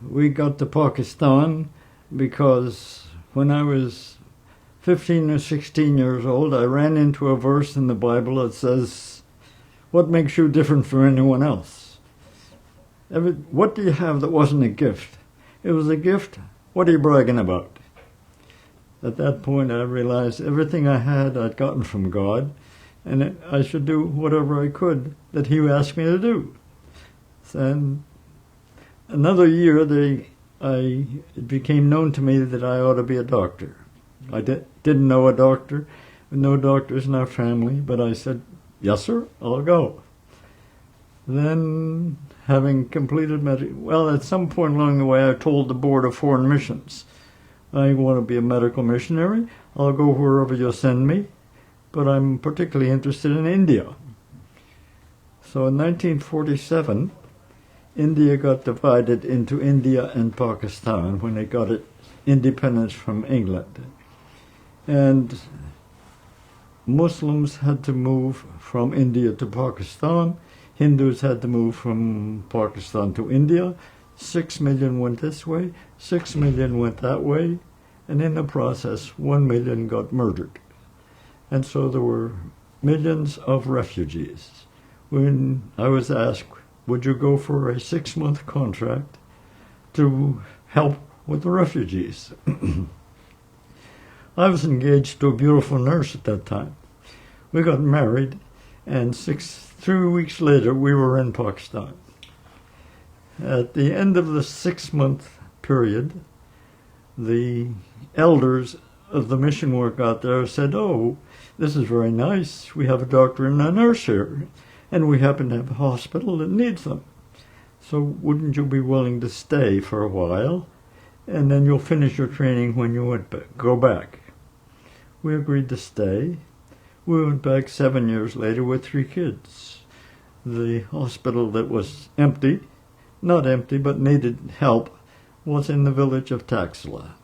we got to Pakistan because when I was 15 or 16 years old, I ran into a verse in the Bible that says, "What makes you different from anyone else? What do you have that wasn't a gift? It was a gift. What are you bragging about?" At that point, I realized everything I had, I'd gotten from God, and I should do whatever I could that He asked me to do. And another year, it became known to me that I ought to be a doctor. I didn't know a doctor, no doctors in our family, but I said, "Yes, sir, I'll go." Then, having completed at some point along the way, I told the Board of Foreign Missions, "I want to be a medical missionary. I'll go wherever you send me, but I'm particularly interested in India." So in 1947, India got divided into India and Pakistan when they got its independence from England. And Muslims had to move from India to Pakistan. Hindus had to move from Pakistan to India. 6 million went this way, 6 million went that way, and in the process, 1 million got murdered. And so there were millions of refugees. When I was asked, "Would you go for a 6-month contract to help with the refugees?" I was engaged to a beautiful nurse at that time. We got married, and 3 weeks later, we were in Pakistan. At the end of the 6-month period, the elders of the mission work out there said, "Oh, this is very nice. We have a doctor and a nurse here, and we happen to have a hospital that needs them. So wouldn't you be willing to stay for a while, and then you'll finish your training when you go back?" We agreed to stay. We went back 7 years later with 3 kids. The hospital that was empty, not empty, but needed help, was in the village of Taxila.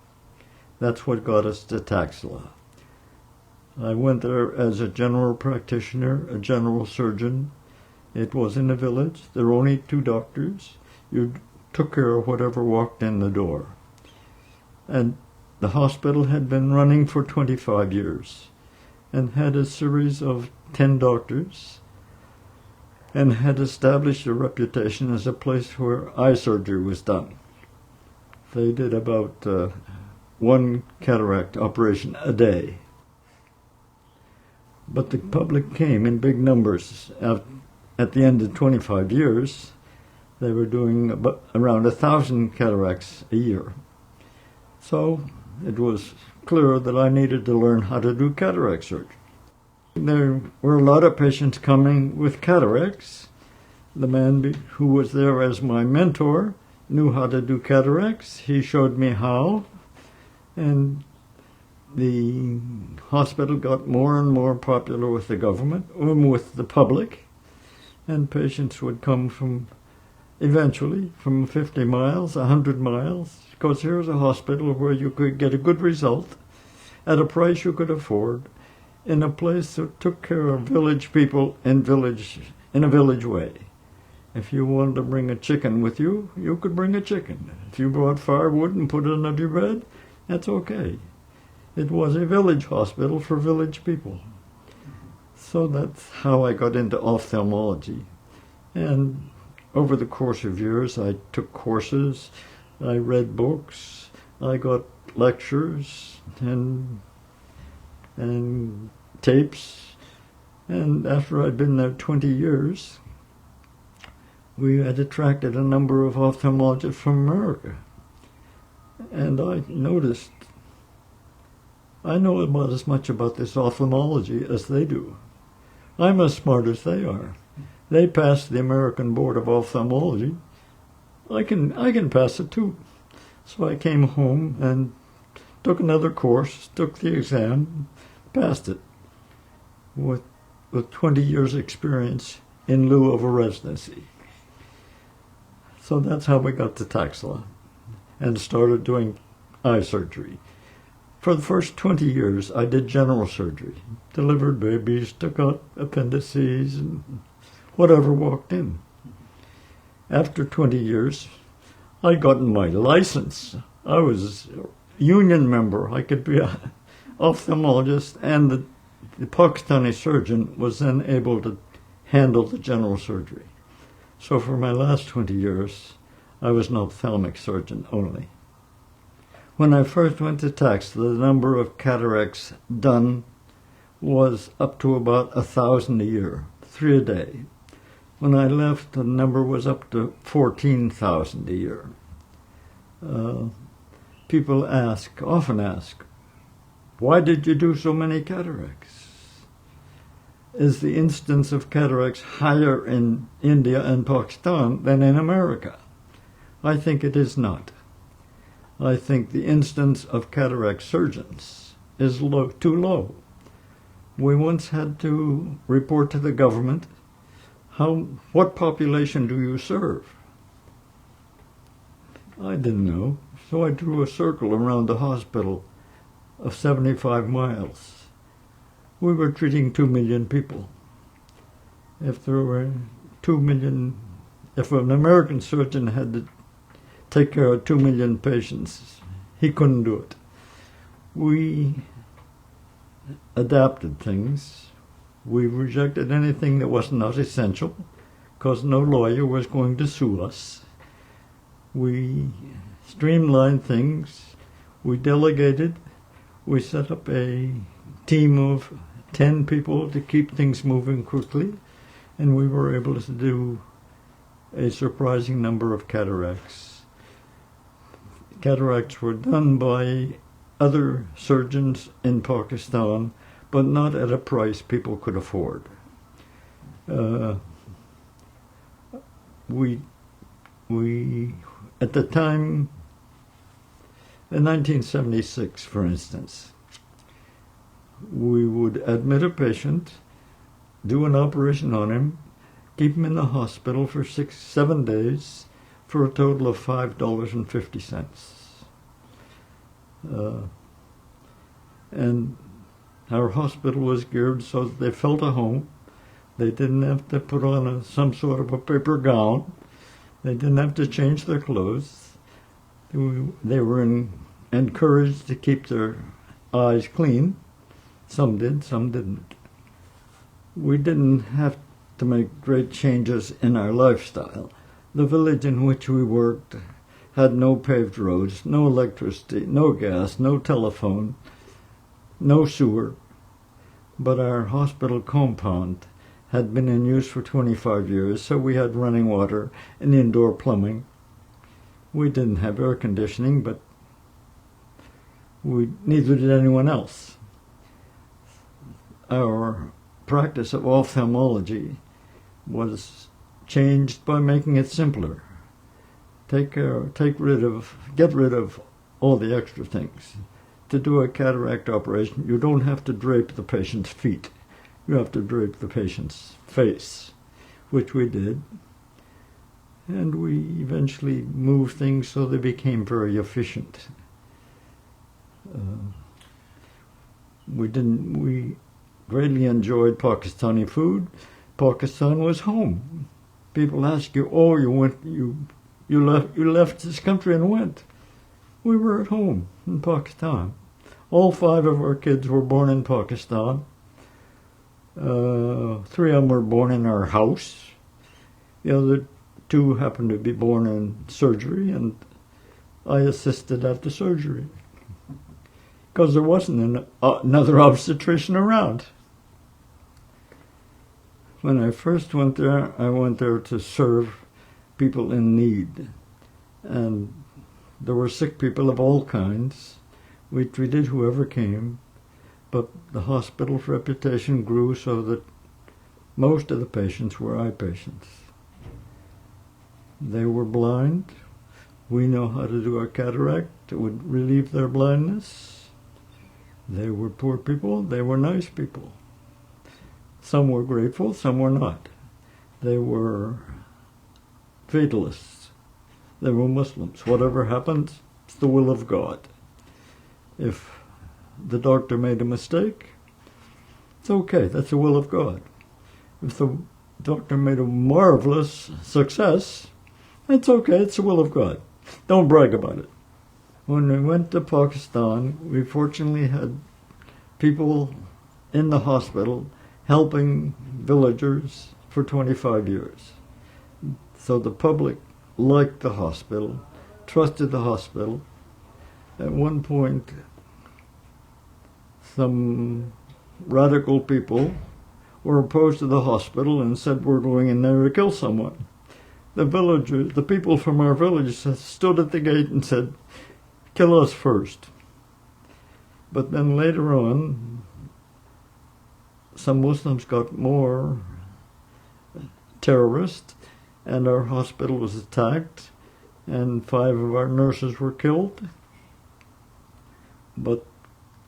That's what got us to Taxila. I went there as a general practitioner, a general surgeon. It was in the village. There were only 2 doctors. You took care of whatever walked in the door. And the hospital had been running for 25 years and had a series of 10 doctors and had established a reputation as a place where eye surgery was done. They did about 1 cataract operation a day. But the public came in big numbers. At the end of 25 years, they were doing around 1,000 cataracts a year. So it was clear that I needed to learn how to do cataract surgery. There were a lot of patients coming with cataracts. The man who was there as my mentor knew how to do cataracts. He showed me how, and the hospital got more and more popular with the government, with the public, and patients would come eventually from 50 miles, 100 miles, because here's a hospital where you could get a good result at a price you could afford in a place that took care of village people in a village way. If you wanted to bring a chicken with you, you could bring a chicken. If you brought firewood and put it under your bed, that's okay. It was a village hospital for village people. So that's how I got into ophthalmology. And over the course of years, I took courses, I read books, I got lectures and tapes. And after I'd been there 20 years, we had attracted a number of ophthalmologists from America. And I noticed, I know about as much about this ophthalmology as they do. I'm as smart as they are. They passed the American Board of Ophthalmology. I can pass it too. So I came home and took another course, took the exam, passed it with 20 years experience in lieu of a residency. So that's how we got to Taxila and started doing eye surgery. For the first 20 years, I did general surgery, delivered babies, took out appendices, and whatever walked in. After 20 years, I'd gotten my license. I was a union member. I could be an ophthalmologist, and the Pakistani surgeon was then able to handle the general surgery. So for my last 20 years, I was an ophthalmic surgeon only. When I first went to Taxila, the number of cataracts done was up to about 1,000 a year, 3 a day. When I left, the number was up to 14,000 a year. People often ask, why did you do so many cataracts? Is the incidence of cataracts higher in India and Pakistan than in America? I think it is not. I think the incidence of cataract surgeons is too low. We once had to report to the government, what population do you serve? I didn't know, so I drew a circle around the hospital of 75 miles. We were treating 2 million people. If there were 2 million, if an American surgeon had to take care of 2 million patients, he couldn't do it. We adapted things. We rejected anything that was not essential, because no lawyer was going to sue us. We streamlined things. We delegated. We set up a team of 10 people to keep things moving quickly, and we were able to do a surprising number of cataracts. Cataracts were done by other surgeons in Pakistan, but not at a price people could afford. We at the time, in 1976, for instance, we would admit a patient, do an operation on him, keep him in the hospital for 6-7 days for a total of $5.50. And our hospital was geared so that they felt at home. They didn't have to put on some sort of a paper gown. They didn't have to change their clothes. They were encouraged to keep their eyes clean. Some did, some didn't. We didn't have to make great changes in our lifestyle. The village in which we worked had no paved roads, no electricity, no gas, no telephone, no sewer. But our hospital compound had been in use for 25 years, so we had running water and indoor plumbing. We didn't have air conditioning, but neither did anyone else. Our practice of ophthalmology was changed by making it simpler. Get rid of all the extra things. To do a cataract operation, you don't have to drape the patient's feet. You have to drape the patient's face, which we did. And we eventually moved things so they became very efficient. We greatly enjoyed Pakistani food. Pakistan was home. People ask you, "Oh, you left this country and went." We were at home in Pakistan. All 5 of our kids were born in Pakistan. 3 of them were born in our house. The other 2 happened to be born in surgery, and I assisted at the surgery because there wasn't another obstetrician around. When I first went there, I went there to serve people in need. And there were sick people of all kinds. We treated whoever came, but the hospital's reputation grew so that most of the patients were eye patients. They were blind. We know how to do a cataract. It would relieve their blindness. They were poor people. They were nice people. Some were grateful, some were not. They were fatalists. They were Muslims. Whatever happens, it's the will of God. If the doctor made a mistake, it's okay, that's the will of God. If the doctor made a marvelous success, it's okay, it's the will of God. Don't brag about it. When we went to Pakistan, we fortunately had people in the hospital helping villagers for 25 years. So the public liked the hospital, trusted the hospital. At one point, some radical people were opposed to the hospital and said, we're going in there to kill someone. The villagers, the people from our village stood at the gate and said, kill us first. But then later on, some Muslims got more terrorists, and our hospital was attacked, and 5 of our nurses were killed. But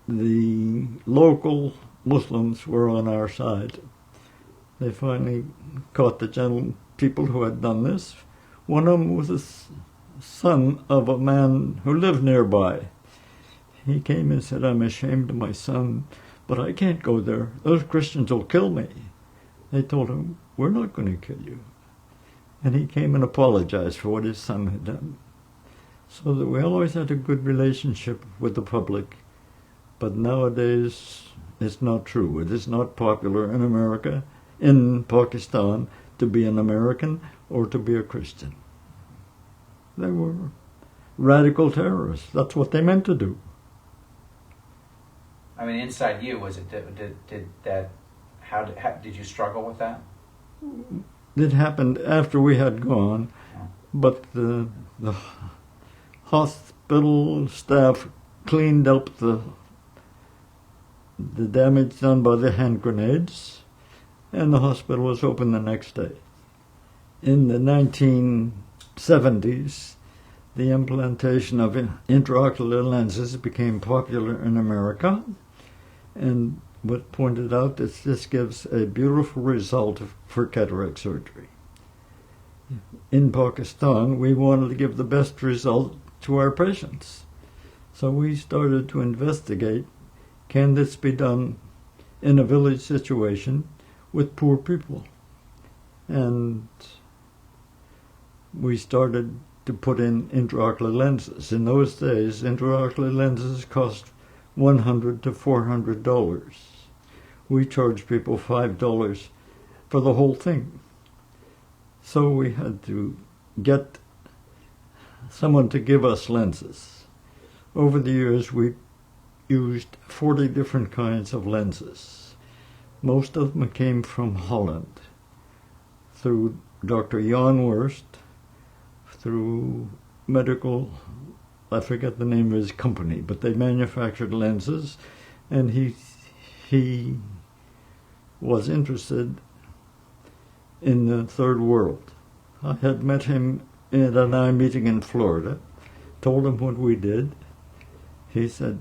the local Muslims were on our side. They finally caught the people who had done this. One of them was a son of a man who lived nearby. He came and said, I'm ashamed of my son, but I can't go there. Those Christians will kill me. They told him, we're not going to kill you. And he came and apologized for what his son had done. So that we always had a good relationship with the public. But nowadays, it's not true. It is not popular in America, in Pakistan, to be an American or to be a Christian. They were radical terrorists. That's what they meant to do. I mean, inside you, was it did that? How did you struggle with that? It happened after we had gone, but the hospital staff cleaned up the damage done by the hand grenades, and the hospital was open the next day. In the 1970s, the implantation of intraocular lenses became popular in America, and what pointed out that this gives a beautiful result for cataract surgery. In Pakistan, we wanted to give the best result to our patients. So we started to investigate, can this be done in a village situation with poor people? And we started to put in intraocular lenses. In those days, intraocular lenses cost $100 to $400. We charged people $5 for the whole thing. So we had to get someone to give us lenses. Over the years, we used 40 different kinds of lenses. Most of them came from Holland, through Dr. Jan Wurst, through medical, I forget the name of his company, but they manufactured lenses, and he was interested in the third world. I had met him at an eye meeting in Florida, told him what we did. He said,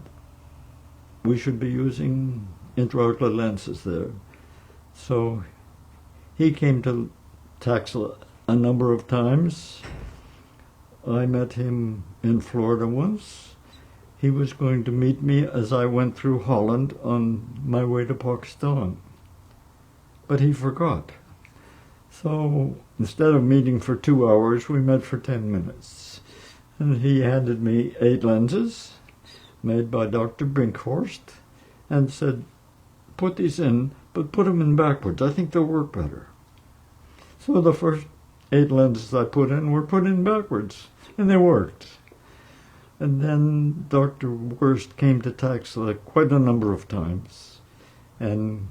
we should be using intraocular lenses there. So he came to Taxila a number of times. I met him in Florida once. He was going to meet me as I went through Holland on my way to Pakistan. But he forgot. So instead of meeting for 2 hours, we met for 10 minutes. And he handed me 8 lenses made by Dr. Brinkhorst and said, put these in, but put them in backwards. I think they'll work better. So the first 8 lenses I put in were put in backwards, and they worked. And then Dr. Wurst came to Taxila quite a number of times and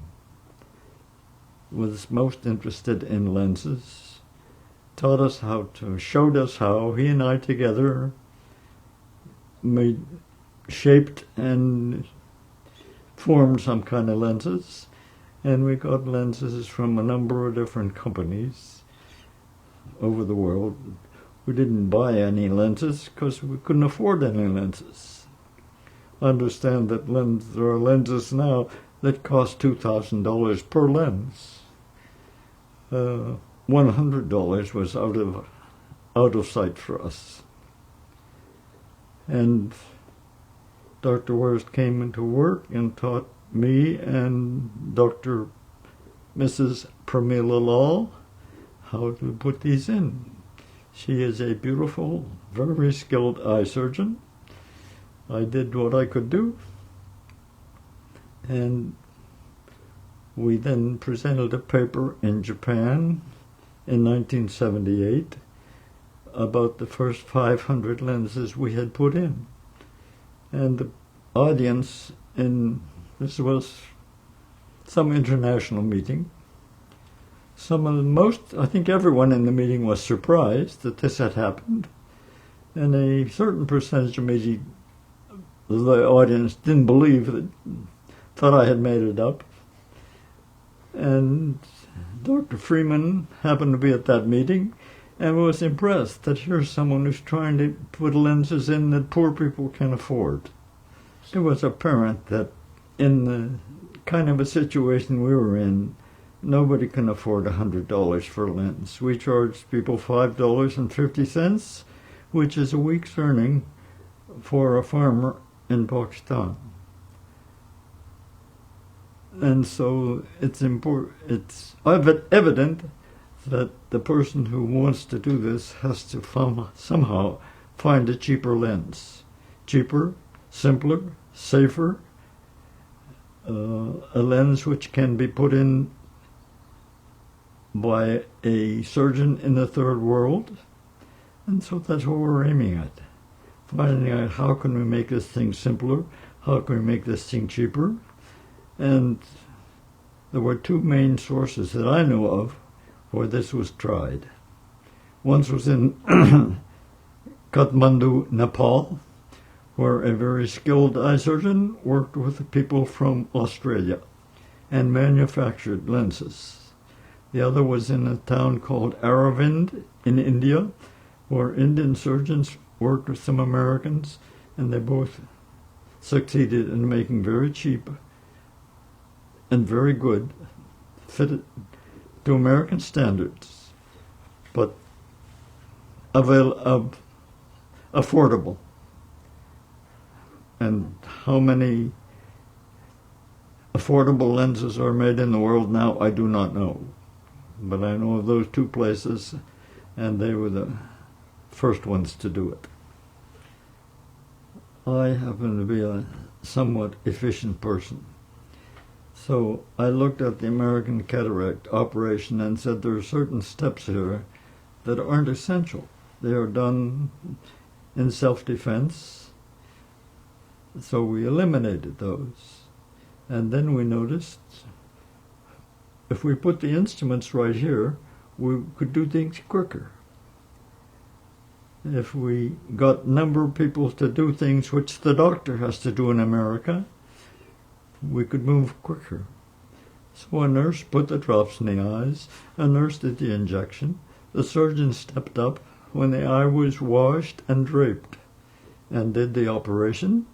was most interested in lenses, taught us how to, showed us how. He and I together shaped and formed some kind of lenses, and we got lenses from a number of different companies over the world. We didn't buy any lenses because we couldn't afford any lenses. I understand that there are lenses now that cost $2,000 per lens. $100 was out of sight for us. And Dr. Wurst came into work and taught me and Mrs. Pramila Lal how to put these in. She is a beautiful, very skilled eye surgeon. I did what I could do, and we then presented a paper in Japan in 1978 about the first 500 lenses we had put in. And the audience this was some international meeting. I think everyone in the meeting was surprised that this had happened. And a certain percentage of the audience didn't believe it, thought I had made it up. And Dr. Freeman happened to be at that meeting and was impressed that here's someone who's trying to put lenses in that poor people can afford. It was apparent that in the kind of a situation we were in, nobody can afford $100 for a lens. We charged people $5.50, which is a week's earning for a farmer in Pakistan. And so it's evident that the person who wants to do this has to somehow find a cheaper lens. Cheaper, simpler, safer, a lens which can be put in by a surgeon in the third world. And so that's what we're aiming at. Finding out how can we make this thing simpler, how can we make this thing cheaper. And there were two main sources that I knew of where this was tried. One was in Kathmandu, Nepal, where a very skilled eye surgeon worked with people from Australia and manufactured lenses. The other was in a town called Aravind in India, where Indian surgeons worked with some Americans, and they both succeeded in making very cheap and very good, fitted to American standards, but affordable. And how many affordable lenses are made in the world now, I do not know. But I know of those two places, and they were the first ones to do it. I happen to be a somewhat efficient person. So I looked at the American cataract operation and said there are certain steps here that aren't essential. They are done in self-defense. So we eliminated those. And then we noticed if we put the instruments right here, we could do things quicker. If we got a number of people to do things which the doctor has to do in America, we could move quicker. So a nurse put the drops in the eyes, a nurse did the injection, the surgeon stepped up when the eye was washed and draped and did the operation.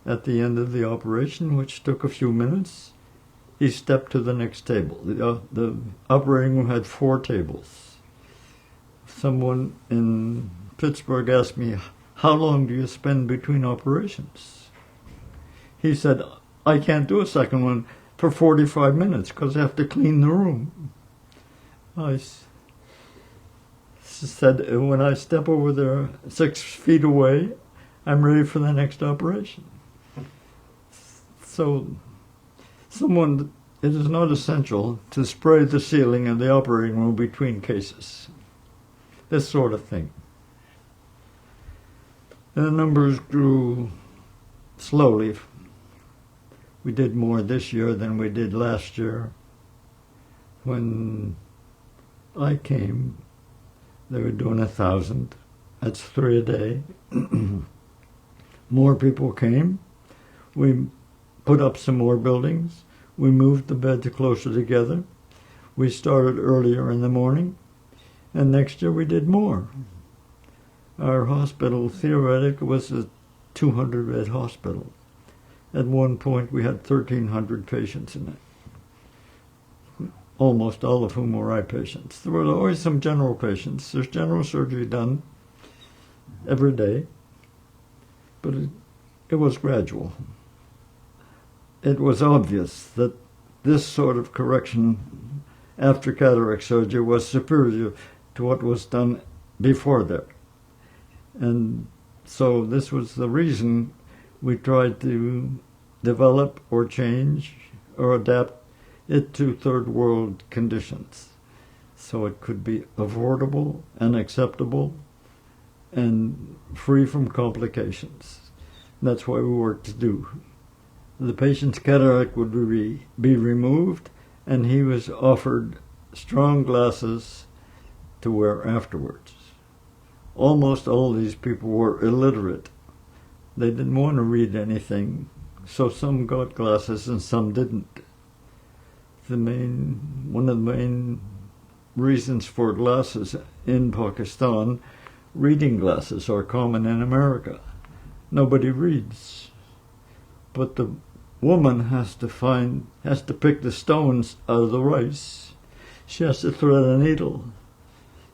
At the end of the operation, which took a few minutes, he stepped to the next table. The operating room had 4 tables. Someone in Pittsburgh asked me, how long do you spend between operations? He said, I can't do a second one for 45 minutes because I have to clean the room. I said, when I step over there 6 feet away, I'm ready for the next operation. So it is not essential to spray the ceiling in the operating room between cases. This sort of thing. And the numbers grew slowly. We did more this year than we did last year. When I came, they were doing 1,000. That's 3 a day. More people came. We put up some more buildings. We moved the beds closer together. We started earlier in the morning. And next year we did more. Our hospital, theoretically, was a 200-bed hospital. At one point, we had 1,300 patients in it, almost all of whom were eye patients. There were always some general patients. There's general surgery done every day, but it was gradual. It was obvious that this sort of correction after cataract surgery was superior to what was done before that. And so this was the reason we tried to develop or change or adapt it to third world conditions, so it could be affordable and acceptable and free from complications. That's why we worked to do. The patient's cataract would be removed, and he was offered strong glasses to wear afterwards. Almost all these people were illiterate. They didn't want to read anything, so some got glasses and some didn't. One of the main reasons for glasses in Pakistan, reading glasses are common in America. Nobody reads. But the woman has to pick the stones out of the rice. She has to thread a needle.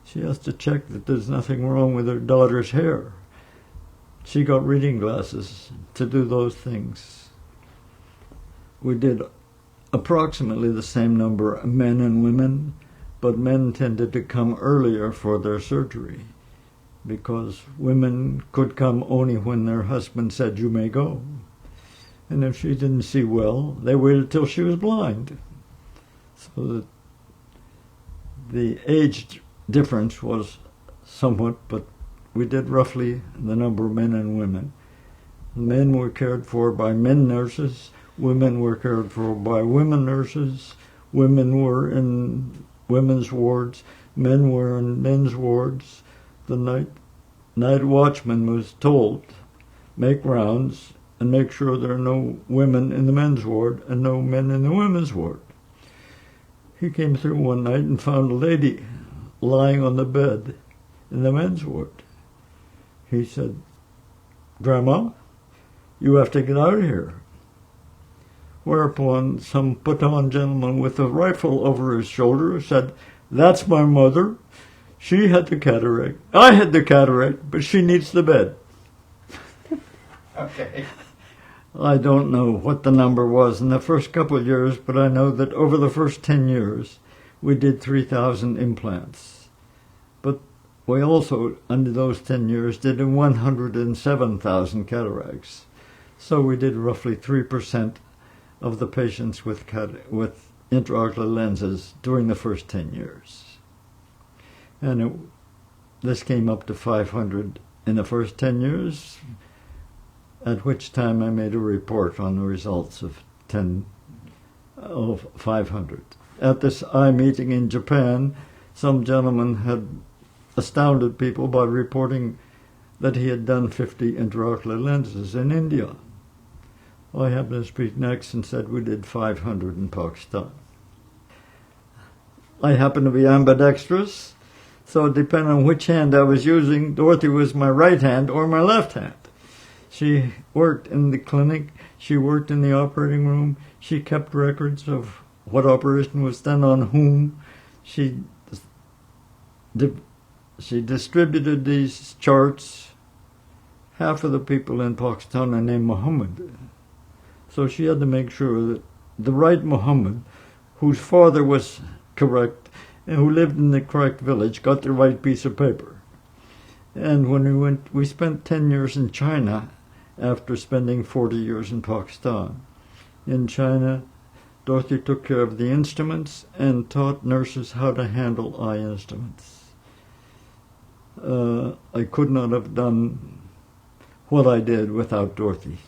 She has to check that there's nothing wrong with her daughter's hair. She got reading glasses to do those things. We did approximately the same number of men and women, but men tended to come earlier for their surgery because women could come only when their husband said, "You may go." And if she didn't see well, they waited till she was blind. So that the age difference was somewhat, but we did roughly the number of men and women. Men were cared for by men nurses, women were cared for by women nurses, women were in women's wards, men were in men's wards. The night watchman was told, make rounds and make sure there are no women in the men's ward and no men in the women's ward. He came through one night and found a lady lying on the bed in the men's ward. He said, "Grandma, you have to get out of here." Whereupon some put-on gentleman with a rifle over his shoulder said, "That's my mother. She had the cataract. I had the cataract, but she needs the bed." Okay. I don't know what the number was in the first couple of years, but I know that over the first 10 years, we did 3,000 implants. But we also, under those 10 years, did 107,000 cataracts. So we did roughly 3% of the patients with intraocular lenses during the first 10 years. And this came up to 500 in the first 10 years, at which time I made a report on the results of 500. At this eye meeting in Japan, some gentleman had astounded people by reporting that he had done 50 intraocular lenses in India. I happened to speak next and said we did 500 in Pakistan. I happened to be ambidextrous, so depending on which hand I was using, Dorothy was my right hand or my left hand. She worked in the clinic, she worked in the operating room, she kept records of what operation was done on whom. She distributed these charts. Half of the people in Pakistan are named Muhammad. So she had to make sure that the right Muhammad, whose father was correct and who lived in the correct village, got the right piece of paper. And when we spent 10 years in China after spending 40 years in Pakistan. In China, Dorothy took care of the instruments and taught nurses how to handle eye instruments. I could not have done what I did without Dorothy.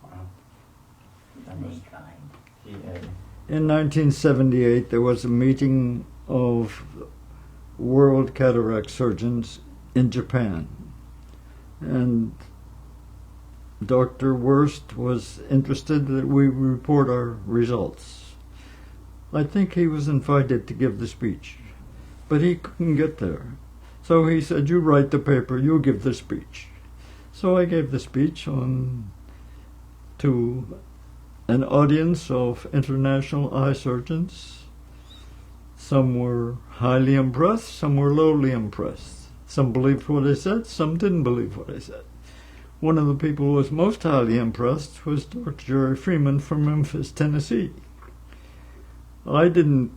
Wow. That was kind. In 1978, there was a meeting of world cataract surgeons in Japan, and Dr. Wurst was interested that we report our results. I think he was invited to give the speech, but he couldn't get there. So he said, "You write the paper, you give the speech." So I gave the speech to an audience of international eye surgeons. Some were highly impressed, some were lowly impressed. Some believed what I said, some didn't believe what I said. One of the people who was most highly impressed was Dr. Jerry Freeman from Memphis, Tennessee. I didn't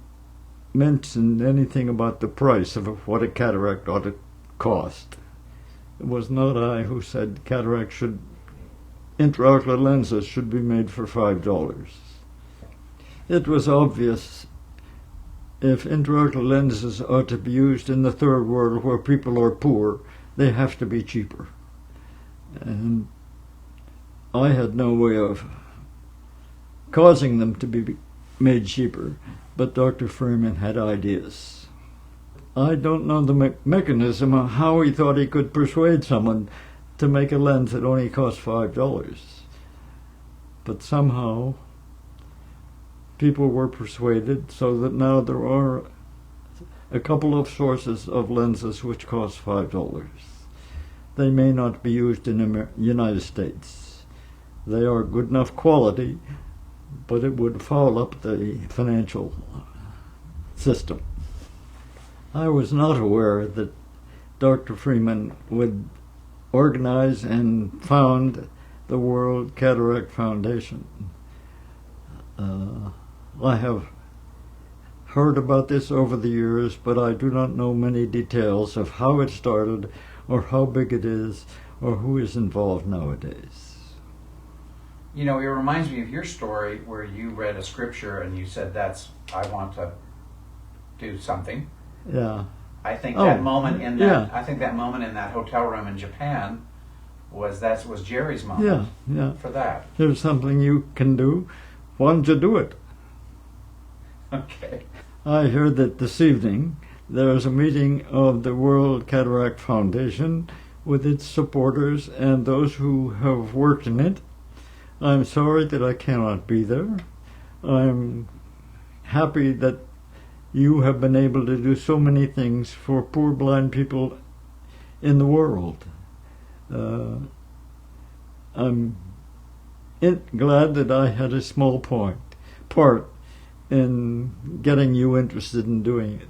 mentioned anything about the price of what a cataract ought to cost. It was not I who said intraocular lenses should be made for $5. It was obvious if intraocular lenses are to be used in the third world where people are poor, they have to be cheaper. And I had no way of causing them to be made cheaper, but Dr. Freeman had ideas. I don't know the mechanism of how he thought he could persuade someone to make a lens that only cost $5. But somehow people were persuaded, so that now there are a couple of sources of lenses which cost $5. They may not be used in the United States. They are good enough quality, but it would foul up the financial system. I was not aware that Dr. Freeman would organize and found the World Cataract Foundation. I have heard about this over the years, but I do not know many details of how it started or how big it is or who is involved nowadays. You know, it reminds me of your story where you read a scripture and you said, I want to do something. Yeah. I think that moment in that hotel room in Japan was Jerry's moment. Yeah. For that. Here's something you can do. Why don't you do it? Okay. I heard that this evening there is a meeting of the World Cataract Foundation with its supporters and those who have worked in it. I'm sorry that I cannot be there. I'm happy that you have been able to do so many things for poor blind people in the world. I'm glad that I had a small part in getting you interested in doing it.